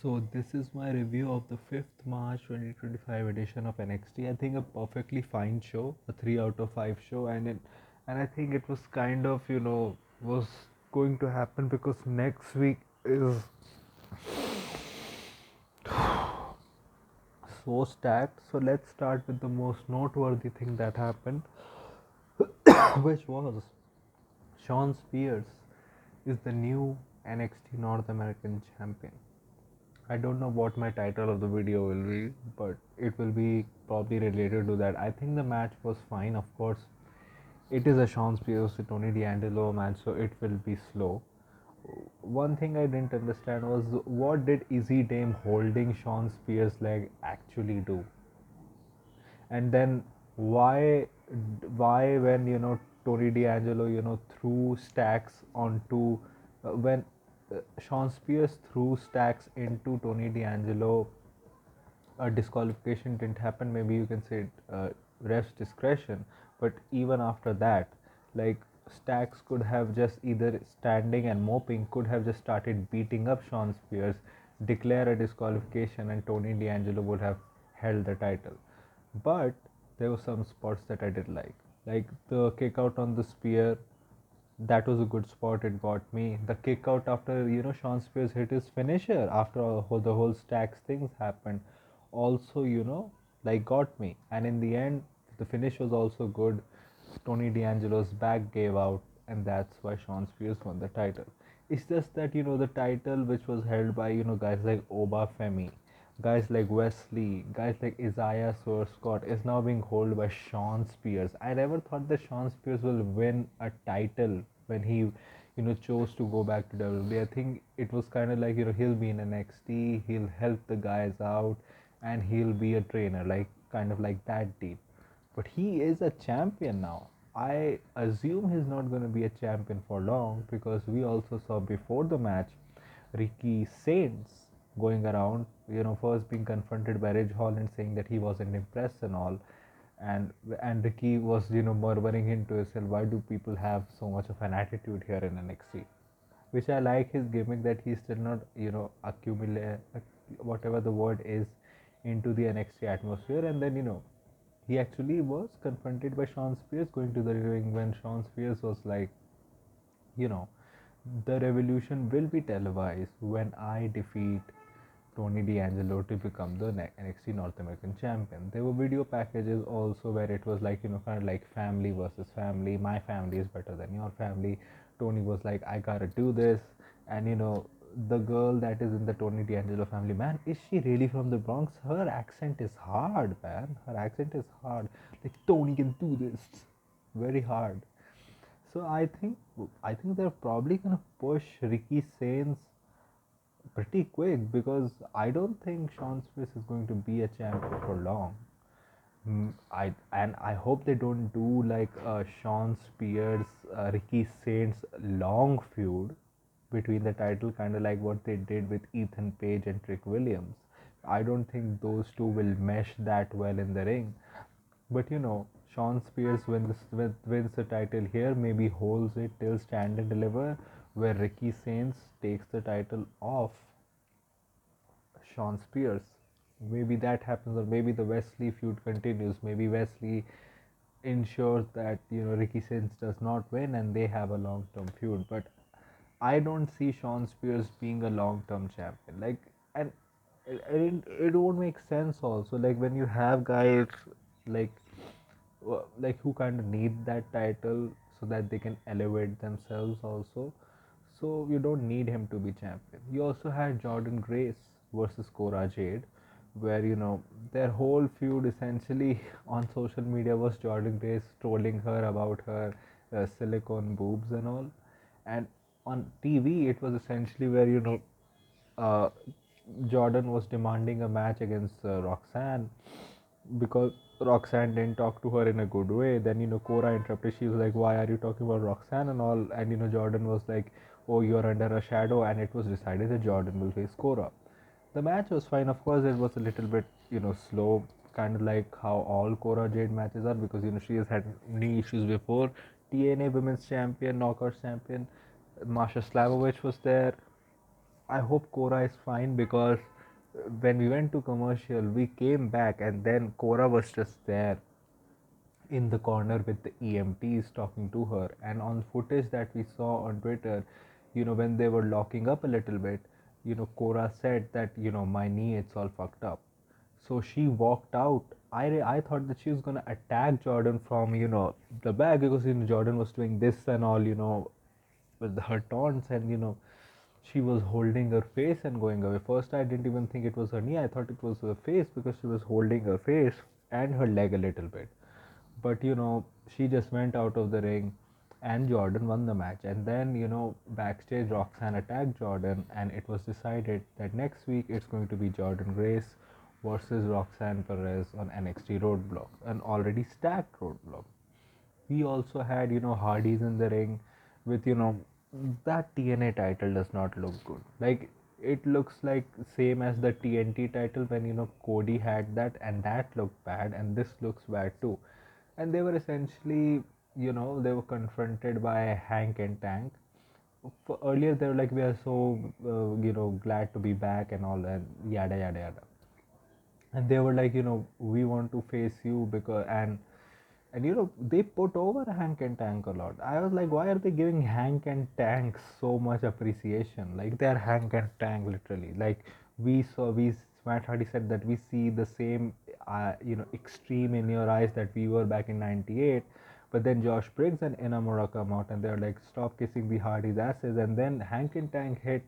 So this is my review of the 5th March 2025 edition of NXT. I think a perfectly fine show, a 3 out of 5 show, and I think it was kind of, was going to happen because next week is so stacked. So let's start with the most noteworthy thing that happened, which was Shawn Spears is the new NXT North American champion. I don't know what my title of the video will be, but it will be probably related to that. I think the match was fine. Of course, it is a Shawn Spears to Tony D'Angelo match, so it will be slow. One thing I didn't understand was what did Izzy Dame holding Shawn Spears' leg actually do? And then why when Tony D'Angelo threw stacks onto when Shawn Spears threw stacks into Tony D'Angelo, a disqualification didn't happen. Maybe you can say ref's discretion, but even after that, like Stacks could have just either standing and moping could have just started beating up Shawn Spears, declare a disqualification, and Tony D'Angelo would have held the title. But there were some spots that I did like the kick out on the spear. That was a good spot. It got me. The kick out after Shawn Spears hit his finisher after the whole stacks things happened. Also, like got me. And in the end, the finish was also good. Tony D'Angelo's back gave out, and that's why Shawn Spears won the title. It's just that the title which was held by guys like Oba Femi, guys like Wesley, guys like Isaiah Soar Scott is now being held by Shawn Spears. I never thought that Shawn Spears will win a title when he chose to go back to WWE. I think it was kind of like he'll be in NXT, he'll help the guys out, and he'll be a trainer, like kind of like that deal. But he is a champion now. I assume he's not going to be a champion for long because we also saw before the match Ricky Saints going around, first being confronted by Ridge Holland saying that he wasn't impressed and all. And Ricky was, murmuring into himself, why do people have so much of an attitude here in NXT? Which I like his gimmick that he's still not, accumulate whatever the word is into the NXT atmosphere. And then, he actually was confronted by Shawn Spears going to the ring when Shawn Spears was like, you know, the revolution will be televised when I defeat Tony D'Angelo to become the NXT North American champion. There were video packages also where it was like, kind of like family versus family. My family is better than your family. Tony was like, I gotta do this. And, the girl that is in the Tony D'Angelo family, man, is she really from the Bronx? Her accent is hard, man. Her accent is hard. Like, Tony can do this. Very hard. So I think they're probably gonna push Ricky Saints pretty quick because I don't think Sean Spears is going to be a champion for long. I hope they don't do like a Sean Spears Ricky Saints long feud between the title, kind of like what they did with Ethan Page and Trick Williams. I don't think those two will mesh that well in the ring. But Sean Spears wins the title here, maybe holds it till Stand and Deliver, where Ricky Saints takes the title off Sean Spears. Maybe that happens, or maybe the Wesley feud continues. Maybe Wesley ensures that Ricky Saints does not win, and they have a long-term feud. But I don't see Sean Spears being a long-term champion. Like, and it won't make sense also. Like when you have guys like who kind of need that title so that they can elevate themselves also. So you don't need him to be champion. You also had Jordan Grace versus Cora Jade, where their whole feud essentially on social media was Jordan Grace trolling her about her silicone boobs and all, and on TV it was essentially where uh, Jordan was demanding a match against Roxanne because Roxanne didn't talk to her in a good way. Then Cora interrupted. She was like, "Why are you talking about Roxanne and all?" And Jordan was like, "Oh, you're under a shadow." And it was decided that Jordan will face Cora. The match was fine. Of course, it was a little bit slow, kind of like how all Cora Jade matches are because she has had knee issues before. TNA Women's Champion, Knockouts Champion, Masha Slamovich was there. I hope Cora is fine because when we went to commercial, we came back and then Cora was just there in the corner with the EMTs talking to her. And on footage that we saw on Twitter, when they were locking up a little bit, Cora said that, my knee, it's all fucked up. So she walked out. I thought that she was gonna attack Jordan from the back because Jordan was doing this and all with her taunts and she was holding her face and going away. First I didn't even think it was her knee. I thought it was her face because she was holding her face and her leg a little bit. But she just went out of the ring and Jordan won the match. And then backstage Roxanne attacked Jordan and it was decided that next week it's going to be Jordan Grace versus Roxanne Perez on NXT Roadblock, an already stacked Roadblock. We also had Hardys in the ring with that TNA title does not look good. Like it looks like same as the TNT title when Cody had that, and that looked bad, and this looks bad too. And they were essentially they were confronted by Hank and Tank. Earlier they were like, we are so glad to be back and all that, yada yada yada. And they were like, we want to face you because and they put over Hank and Tank a lot. I was like, why are they giving Hank and Tank so much appreciation? Like they're Hank and Tank literally. Like we Matt Hardy said that we see the same extreme in your eyes that we were back in '98. But then Josh Briggs and Inamura come out and they're like, stop kissing the Hardy's asses. And then Hank and Tank hit.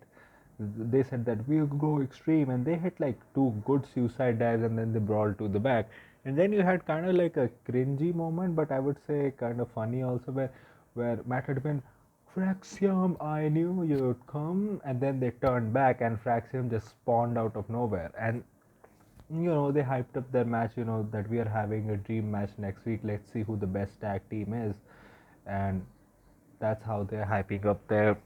They said that we'll go extreme, and they hit like two good suicide dives, and then they brawled to the back. And then you had kind of like a cringy moment, but I would say kind of funny also, where Matt had been, Fraxium, I knew you'd come, and then they turned back, and Fraxium just spawned out of nowhere. And they hyped up their match, that we are having a dream match next week. Let's see who the best tag team is. And that's how they're hyping up their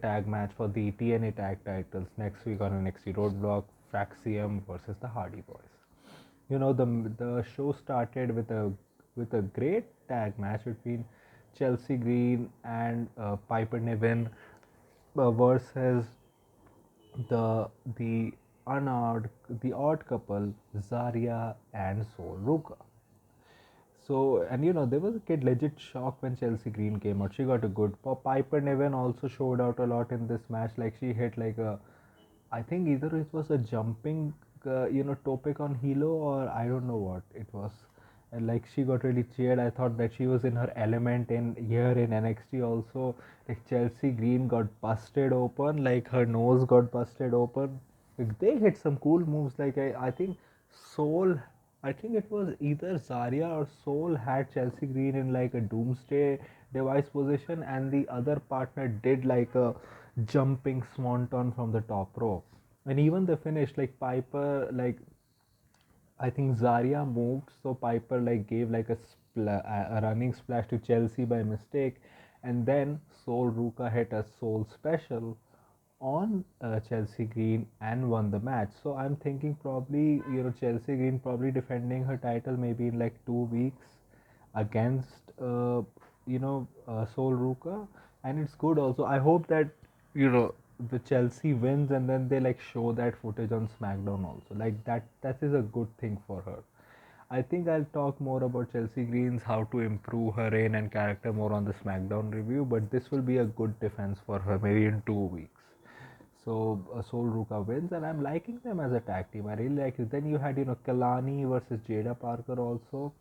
tag match for the TNA tag titles next week on NXT Roadblock, Fraxium versus the Hardy Boys. The show started with a great tag match between Chelsea Green and Piper Niven versus the the odd couple Zarya and Sol Ruka. So, and there was a kid legit shock when Chelsea Green came out. She got a good pop. Piper Niven also showed out a lot in this match. Like she hit like I think either it was a jumping, topic on Hilo, or I don't know what it was. And like she got really cheered. I thought that she was in her element in here in NXT also. Like Chelsea Green got busted open, like her nose got busted open. Like they hit some cool moves. Like I think Soul, I think it was either Zarya or Soul had Chelsea Green in like a doomsday device position, and the other partner did like a jumping swanton from the top rope. And even the finish, like Piper, like I think Zarya moved, so Piper like gave like a running splash to Chelsea by mistake, and then Soul Ruka hit a Soul special on Chelsea Green and won the match. So I'm thinking probably Chelsea Green probably defending her title maybe in like 2 weeks against Soul Ruka, and it's good also. I hope that the Chelsea wins and then they like show that footage on SmackDown also. Like that is a good thing for her. I think I'll talk more about Chelsea Green's how to improve her reign and character more on the SmackDown review, but this will be a good defense for her maybe in 2 weeks. So Soul Ruka wins, and I'm liking them as a tag team. I really like it. Then you had Kalani versus Jada Parker also.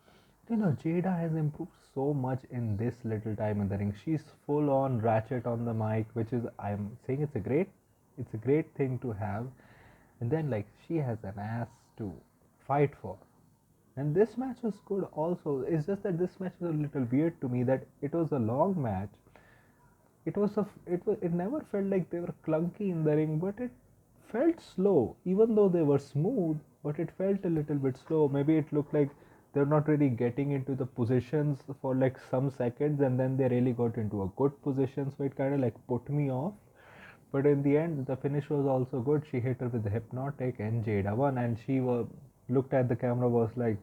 Jada has improved so much in this little time in the ring. She's full on ratchet on the mic, which is I'm saying it's a great thing to have. And then like she has an ass to fight for. And this match was good also. It's just that this match was a little weird to me that it was a long match. It never felt like they were clunky in the ring, but it felt slow, even though they were smooth, but it felt a little bit slow. Maybe it looked like they're not really getting into the positions for like some seconds, and then they really got into a good position, so it kind of like put me off. But in the end, the finish was also good. She hit her with the hypnotic, and Jada won, and looked at the camera, was like,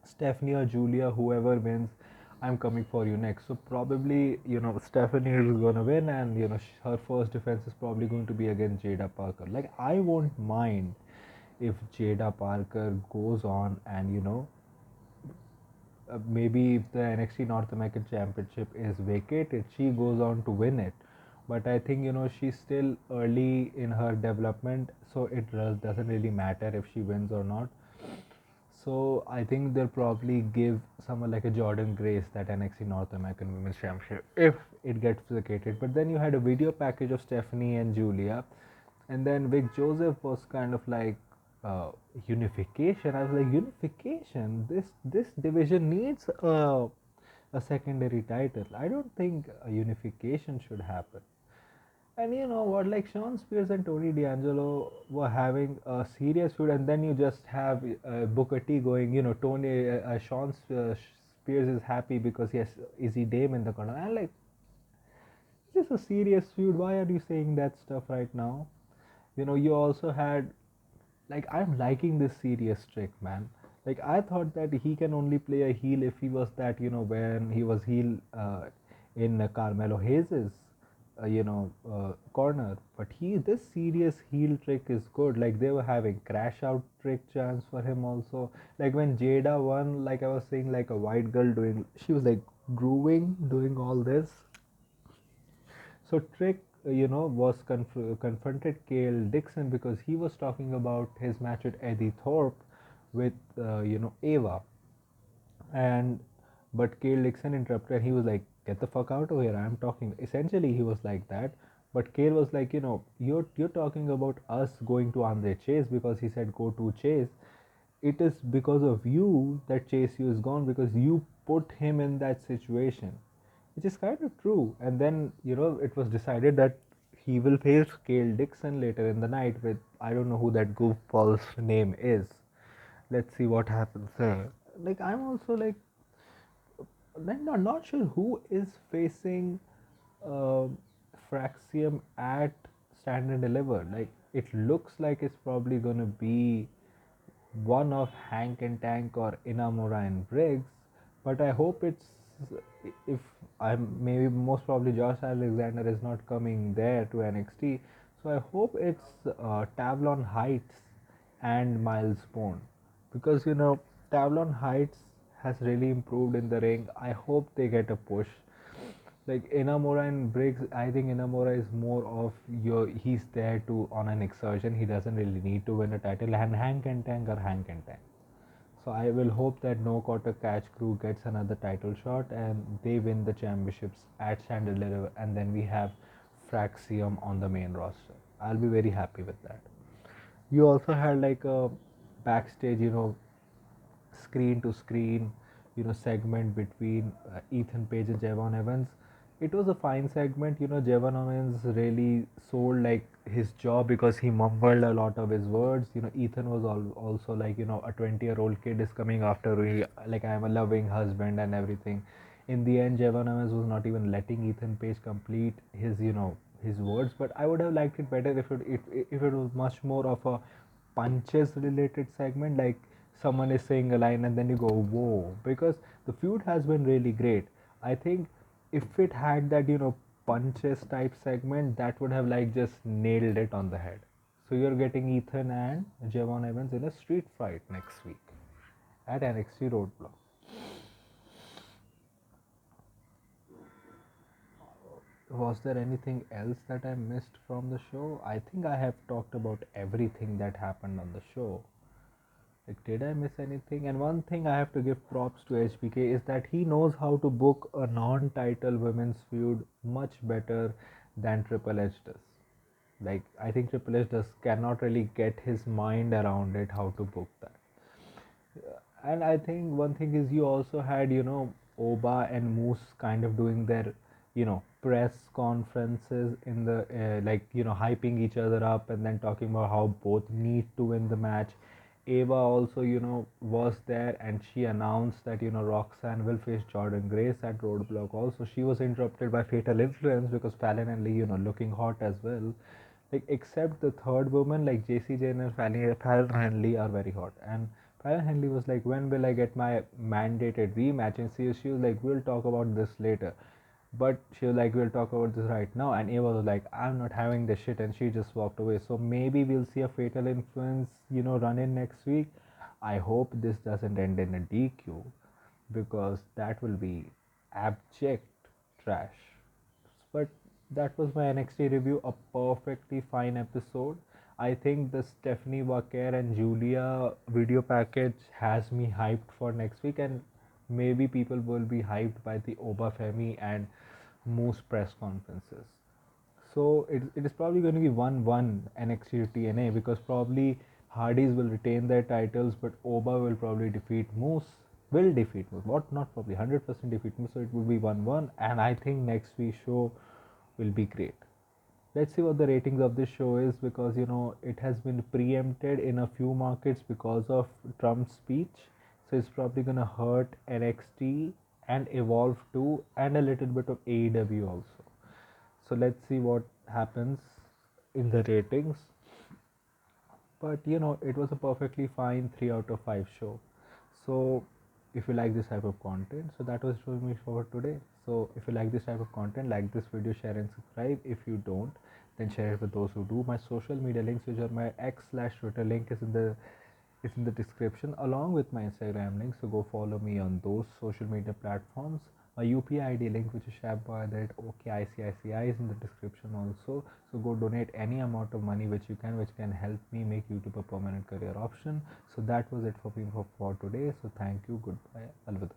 Stephanie or Julia, whoever wins, I'm coming for you next. So probably, Stephanie is gonna win, and her first defense is probably going to be against Jada Parker. Like, I won't mind if Jada Parker goes on and maybe if the NXT North American Championship is vacated, she goes on to win it. But I think she's still early in her development, so it doesn't really matter if she wins or not. So I think they'll probably give someone like a Jordan Grace that NXT North American Women's Championship if it gets vacated. But then you had a video package of Stephanie and Julia, and then Vic Joseph was kind of like uh, unification. I was like, unification. This division needs a secondary title. I don't think a unification should happen. And you know what, like Sean Spears and Tony D'Angelo were having a serious feud, and then you just have Booker T going, Spears is happy because he has Izzy Dame in the corner. And like, is this a serious feud? Why are you saying that stuff right now? You also had, like, I'm liking this serious trick, man. Like, I thought that he can only play a heel if he was that, when he was heel in Carmelo Hayes's corner. But this serious heel trick is good. Like, they were having crash out trick chance for him also. Like when Jada won, like I was saying, like a white girl doing, she was like grooving, doing all this. So Trick, was confronted Kale Dixon because he was talking about his match with Eddie Thorpe with, Ava, and but Kale Dixon interrupted. He was like, "Get the fuck out of here! I'm talking." Essentially, he was like that. But Kale was like, you're talking about us going to Andre Chase because he said go to Chase. It is because of you that Chase U is gone because you put him in that situation, which is kind of true. And then it was decided that he will face Kale Dixon later in the night with, I don't know who that goofball's name is. Let's see what happens there. Like, I'm also like not sure who is facing uh, Fraxium at Stand and Deliver. Like, it looks like it's probably gonna be one of Hank and Tank or Inamura and Briggs, but I hope it's, if I'm maybe most probably Josh Alexander is not coming there to NXT, so I hope it's Tavlon Heights and Miles Bone, because Tavlon Heights has really improved in the ring. I hope they get a push. Like Inamura and Briggs, I think Inamura is more of he's there to on an exertion. He doesn't really need to win a title. And Hank and Tank are Hank and Tank. So I will hope that No Quarter Catch Crew gets another title shot and they win the championships at Chandelier, and then we have Fraxium on the main roster. I'll be very happy with that. You also had like a backstage, screen to screen, segment between Ethan Page and Javon Evans. It was a fine segment. Javon Evans really sold like his job because he mumbled a lot of his words. Ethan was also like, a 20-year-old kid is coming after me, like, I'm a loving husband and everything. In the end, Javon Evans was not even letting Ethan Page complete his words. But I would have liked it better if it was much more of a punches related segment, like someone is saying a line and then you go whoa, because the feud has been really great. I think if it had that punches type segment, that would have like just nailed it on the head. So you're getting Ethan and Javon Evans in a street fight next week at NXT Roadblock. Was there anything else that I missed from the show? I think I have talked about everything that happened on the show. Like, did I miss anything? And one thing I have to give props to HBK is that he knows how to book a non title women's feud much better than Triple H does. Like, I think Triple H does cannot really get his mind around it how to book that. And I think one thing is you also had, Oba and Moose kind of doing their, press conferences in the, like, hyping each other up and then talking about how both need to win the match. Ava also, was there and she announced that, Roxanne will face Jordan Grace at Roadblock also. She was interrupted by Fatal Influence because Fallon and Lee, looking hot as well. Like, except the third woman, like JC Jane and Fallon and Lee are very hot. And Kyle Henley was like, when will I get my mandated rematch? And she was like, we'll talk about this later. But she was like, we'll talk about this right now. And Ava was like, I'm not having this shit. And she just walked away. So maybe we'll see a Fatal Influence, run in next week. I hope this doesn't end in a DQ because that will be abject trash. But that was my NXT review, a perfectly fine episode. I think the Stephanie Walker and Julia video package has me hyped for next week, and maybe people will be hyped by the Oba Femi and Moose press conferences. So it is probably going to be 1-1 NXT to TNA because probably Hardys will retain their titles, but Oba will probably defeat Moose. Will defeat Moose. What? Not probably. 100% defeat Moose. So it will be 1-1. And I think next week's show will be great. Let's see what the ratings of this show is because it has been preempted in a few markets because of Trump's speech. So it's probably gonna hurt NXT and Evolve too, and a little bit of AEW also. So let's see what happens in the ratings. But it was a perfectly fine 3 out of 5 show. So if you like this type of content, so that was for me for today. So if you like this type of content, like this video, share and subscribe. If you don't, then share it with those who do. My social media links, which are my X/Twitter link, is in the description along with my Instagram link. So go follow me on those social media platforms. My UPI ID link, which is shabboy@okicici, is in the description also. So go donate any amount of money which you can, which can help me make YouTube a permanent career option. So that was it for me for today. So thank you. Goodbye. Alvida.